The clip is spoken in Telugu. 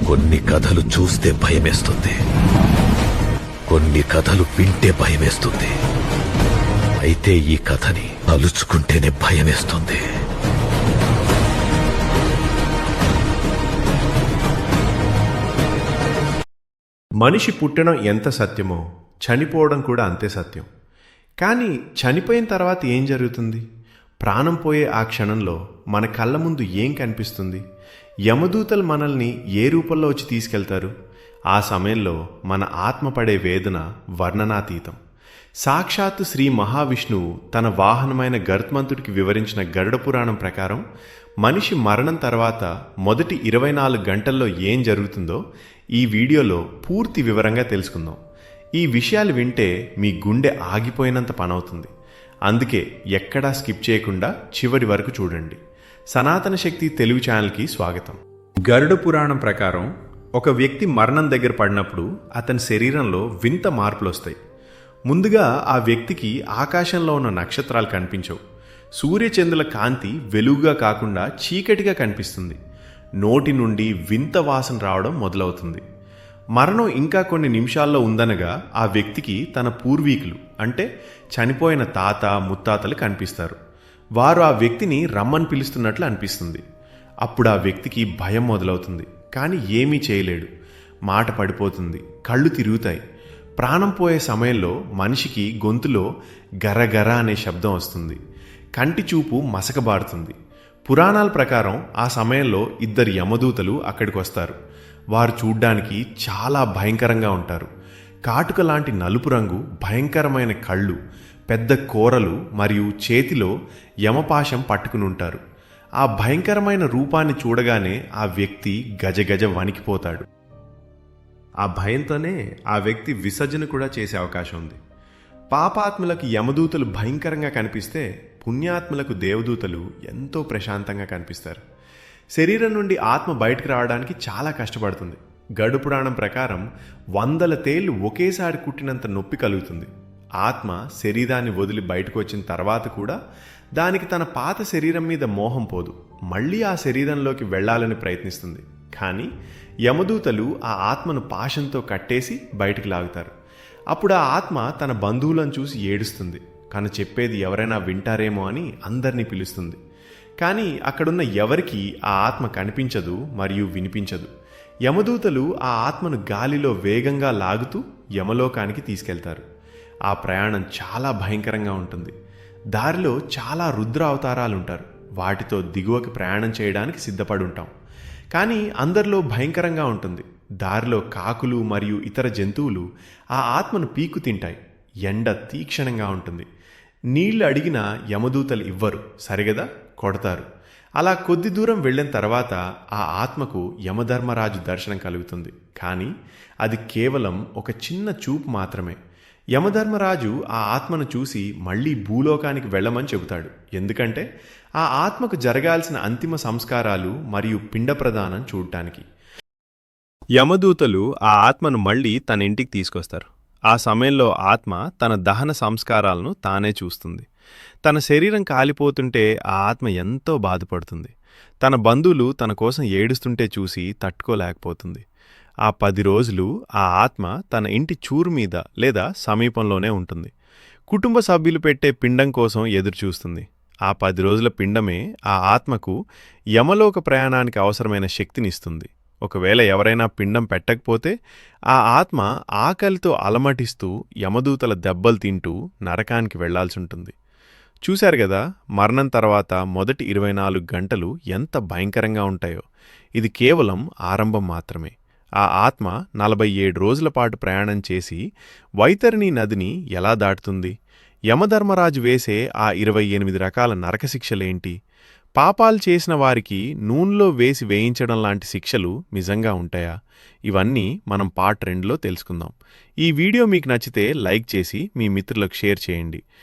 కొన్ని కథలు చూస్తే భయమేస్తుంది, కొన్ని కథలు వింటే భయమేస్తుంది. అయితే ఈ కథని తలుచుకుంటేనే భయమేస్తుంది. మనిషి పుట్టడం ఎంత సత్యమో చనిపోవడం కూడా అంతే సత్యం. కానీ చనిపోయిన తర్వాత ఏం జరుగుతుంది? ప్రాణం పోయే ఆ క్షణంలో మన కళ్ళ ముందు ఏం కనిపిస్తుంది? యమదూతలు మనల్ని ఏ రూపంలో వచ్చి తీసుకెళ్తారు? ఆ సమయంలో మన ఆత్మ పడే వేదన వర్ణనాతీతం. సాక్షాత్తు శ్రీ మహావిష్ణువు తన వాహనమైన గరుత్మంతుడికి వివరించిన గరుడ పురాణం ప్రకారం మనిషి మరణం తర్వాత మొదటి 24 గంటల్లో ఏం జరుగుతుందో ఈ వీడియోలో పూర్తి వివరంగా తెలుసుకుందాం. ఈ విషయాలు వింటే మీ గుండె ఆగిపోయినంత పనవుతుంది. అందుకే ఎక్కడా స్కిప్ చేయకుండా చివరి వరకు చూడండి. సనాతన శక్తి తెలుగు ఛానల్కి స్వాగతం. గరుడ పురాణం ప్రకారం ఒక వ్యక్తి మరణం దగ్గర పడినప్పుడు అతని శరీరంలో వింత మార్పులు వస్తాయి. ముందుగా ఆ వ్యక్తికి ఆకాశంలో ఉన్న నక్షత్రాలు కనిపించవు. సూర్యచంద్రుల కాంతి వెలుగుగా కాకుండా చీకటిగా కనిపిస్తుంది. నోటి నుండి వింత వాసన రావడం మొదలవుతుంది. మరణం ఇంకా కొన్ని నిమిషాల్లో ఉందనగా ఆ వ్యక్తికి తన పూర్వీకులు అంటే చనిపోయిన తాత ముత్తాతలు కనిపిస్తారు. వారు ఆ వ్యక్తిని రమ్మని పిలుస్తున్నట్లు అనిపిస్తుంది. అప్పుడు ఆ వ్యక్తికి భయం మొదలవుతుంది. కానీ ఏమీ చేయలేడు. మాట పడిపోతుంది, కళ్ళు తిరుగుతాయి. ప్రాణం పోయే సమయంలో మనిషికి గొంతులో గరగర అనే శబ్దం వస్తుంది. కంటి చూపు మసకబారుతుంది. పురాణాల ప్రకారం ఆ సమయంలో 2 యమదూతలు అక్కడికి వస్తారు. వారు చూడ్డానికి చాలా భయంకరంగా ఉంటారు. కాటుక లాంటి నలుపు రంగు, భయంకరమైన కళ్ళు, పెద్ద కోరలు మరియు చేతిలో యమపాశం పట్టుకుని ఉంటారు. ఆ భయంకరమైన రూపాన్ని చూడగానే ఆ వ్యక్తి గజగజ వణికిపోతాడు. ఆ భయంతోనే ఆ వ్యక్తి విసర్జన కూడా చేసే అవకాశం ఉంది. పాపాత్ములకు యమదూతలు భయంకరంగా కనిపిస్తే పుణ్యాత్ములకు దేవదూతలు ఎంతో ప్రశాంతంగా కనిపిస్తారు. శరీరం నుండి ఆత్మ బయటకు రావడానికి చాలా కష్టపడుతుంది. గరుడ పురాణం ప్రకారం 100 తేళ్లు ఒకేసారి కుట్టినంత నొప్పి కలుగుతుంది. ఆత్మ శరీరాన్ని వదిలి బయటకు వచ్చిన తర్వాత కూడా దానికి తన పాత శరీరం మీద మోహం పోదు. మళ్ళీ ఆ శరీరంలోకి వెళ్లాలని ప్రయత్నిస్తుంది. కానీ యమదూతలు ఆ ఆత్మను పాశంతో కట్టేసి బయటికి లాగుతారు. అప్పుడు ఆ ఆత్మ తన బంధువులను చూసి ఏడుస్తుంది. కానీ చెప్పేది ఎవరైనా వింటారేమో అని అందరినీ పిలుస్తుంది. కానీ అక్కడున్న ఎవరికీ ఆ ఆత్మ కనిపించదు మరియు వినిపించదు. యమదూతలు ఆ ఆత్మను గాలిలో వేగంగా లాగుతూ యమలోకానికి తీసుకెళ్తారు. ఆ ప్రయాణం చాలా భయంకరంగా ఉంటుంది. దారిలో చాలా రుద్ర అవతారాలుంటారు. వాటితో దిగువకి ప్రయాణం చేయడానికి సిద్ధపడి ఉంటాం. కానీ అందరిలో భయంకరంగా ఉంటుంది. దారిలో కాకులు మరియు ఇతర జంతువులు ఆ ఆత్మను పీకు తింటాయి. ఎండ తీక్షణంగా ఉంటుంది. నీళ్లు అడిగినా యమదూతలు ఇవ్వరు, సరిగదా కొడతారు. అలా కొద్ది దూరం వెళ్ళిన తర్వాత ఆ ఆత్మకు యమధర్మరాజు దర్శనం కలుగుతుంది. కానీ అది కేవలం ఒక చిన్న చూపు మాత్రమే. యమధర్మరాజు ఆ ఆత్మను చూసి మళ్లీ భూలోకానికి వెళ్ళమని చెబుతాడు. ఎందుకంటే ఆ ఆత్మకు జరగాల్సిన అంతిమ సంస్కారాలు మరియు పిండ ప్రదానం చూడటానికి. యమదూతలు ఆ ఆత్మను మళ్లీ తన ఇంటికి తీసుకొస్తారు. ఆ సమయంలో ఆత్మ తన దహన సంస్కారాలను తానే చూస్తుంది. తన శరీరం కాలిపోతుంటే ఆ ఆత్మ ఎంతో బాధపడుతుంది. తన బంధువులు తన కోసం ఏడుస్తుంటే చూసి తట్టుకోలేకపోతుంది. ఆ 10 రోజులు ఆ ఆత్మ తన ఇంటి చూరు మీద లేదా సమీపంలోనే ఉంటుంది. కుటుంబ సభ్యులు పెట్టే పిండం కోసం ఎదురుచూస్తుంది. ఆ 10 రోజుల పిండమే ఆ ఆత్మకు యమలోక ప్రయాణానికి అవసరమైన శక్తినిస్తుంది. ఒకవేళ ఎవరైనా పిండం పెట్టకపోతే ఆ ఆత్మ ఆకలితో అలమటిస్తూ యమదూతల దెబ్బలు తింటూ నరకానికి వెళ్లాల్సి ఉంటుంది. చూశారు కదా, మరణం తర్వాత మొదటి 24 గంటలు ఎంత భయంకరంగా ఉంటాయో. ఇది కేవలం ఆరంభం మాత్రమే. ఆ ఆత్మ 47 రోజుల పాటు ప్రయాణం చేసి వైతరిణి నదిని ఎలా దాటుతుంది? యమధర్మరాజు వేసే ఆ 28 రకాల నరకశిక్షలేంటి? పాపాలు చేసిన వారికి నూనెలో వేసి వేయించడం లాంటి శిక్షలు నిజంగా ఉంటాయా? ఇవన్నీ మనం పార్ట్ 2లో తెలుసుకుందాం. ఈ వీడియో మీకు నచ్చితే లైక్ చేసి మీ మిత్రులకు షేర్ చేయండి.